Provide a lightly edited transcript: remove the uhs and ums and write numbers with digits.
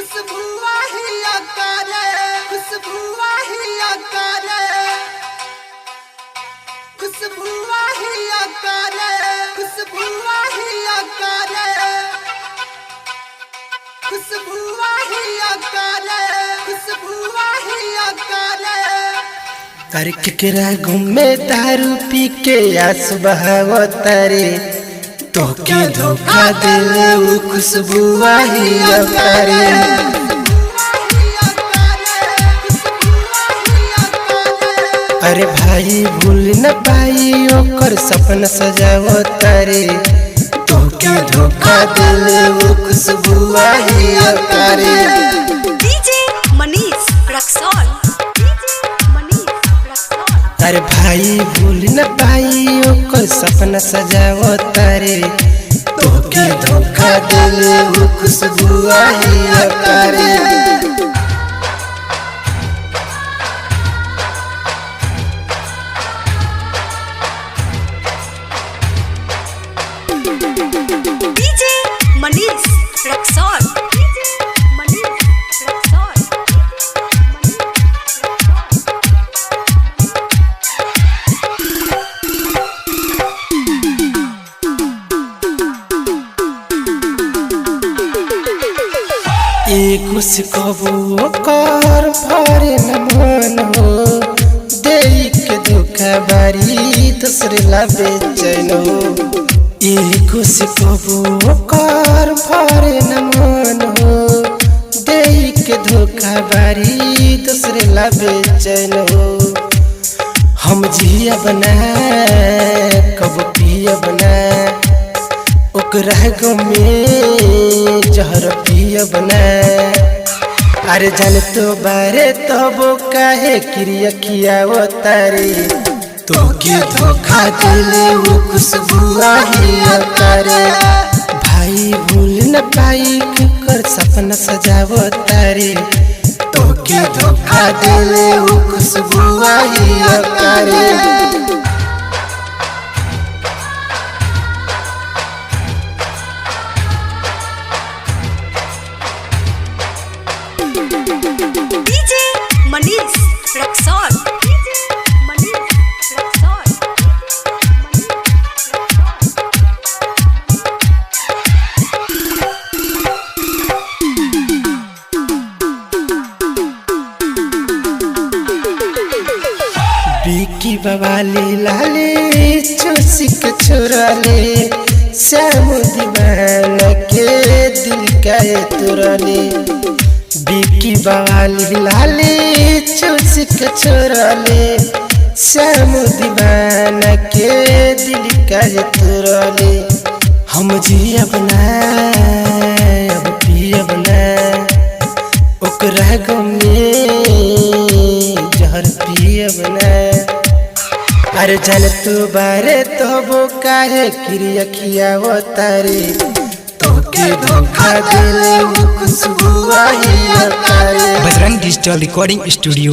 खुशबू ही आकारे, खुशबू ही आकारे, खुशबू ही आकारे, खुशबू ही आकारे, खुशबू ही आकारे, खुशबू ही आकारे। तारे केकरा घूमे दारू पी के आस बहाव तारे तोके धोखा दिले उ खुशबू ही आकारे। अरे भाई भूल न पाई ओकर सपना सजाव तारे तोके धोखा दिले उ खुशबू ही आकारे। डीजे मनीष रक्सौल, अरे भाई भूल न पाई ओकर सपना सजाव तारे तोके धोखा दिले उ खुशबू ही आकारे। डीजे मनीष रक्सौल, मनीष रक्सौल। खुश कबू कर भरे न मन हो दे के धोखा बारी दूसरे ला बेचैन हो। खुश कबू कर भरे न मन हो दे के धोखा बारी दूसरे ला बेचैन हो। हम जिया बना कब पिया बना ओकरा में जहर पिया बना। अरे जान तो बारे तब काहे क्रिया खियाव तारे तोके धोखा दिले उ खुशबू ही आकारे। भाई भूल न पाई कर सपना सजाव तारे तोके धोखा दिले उ खुशबू ही आकारे। डीजे मनीष रक्सौल, मनीष रक्सौल, बिकी बवाली लाले चोसी के छोरा ले श्याम दीवाना के दिल का तुरले। बिकी बवाली लाले चोसी के छोरा ले श्याम दीवाना के दिल का तुरले। हम जिया बना अब पिया बना ओकरा में जहर पिया बना। अरे जान तू बारे तब काहे क्रिया खियाव तारे तोके धोखा दिले उ खुशबू ही आकारे। Bajrang digital recording studio.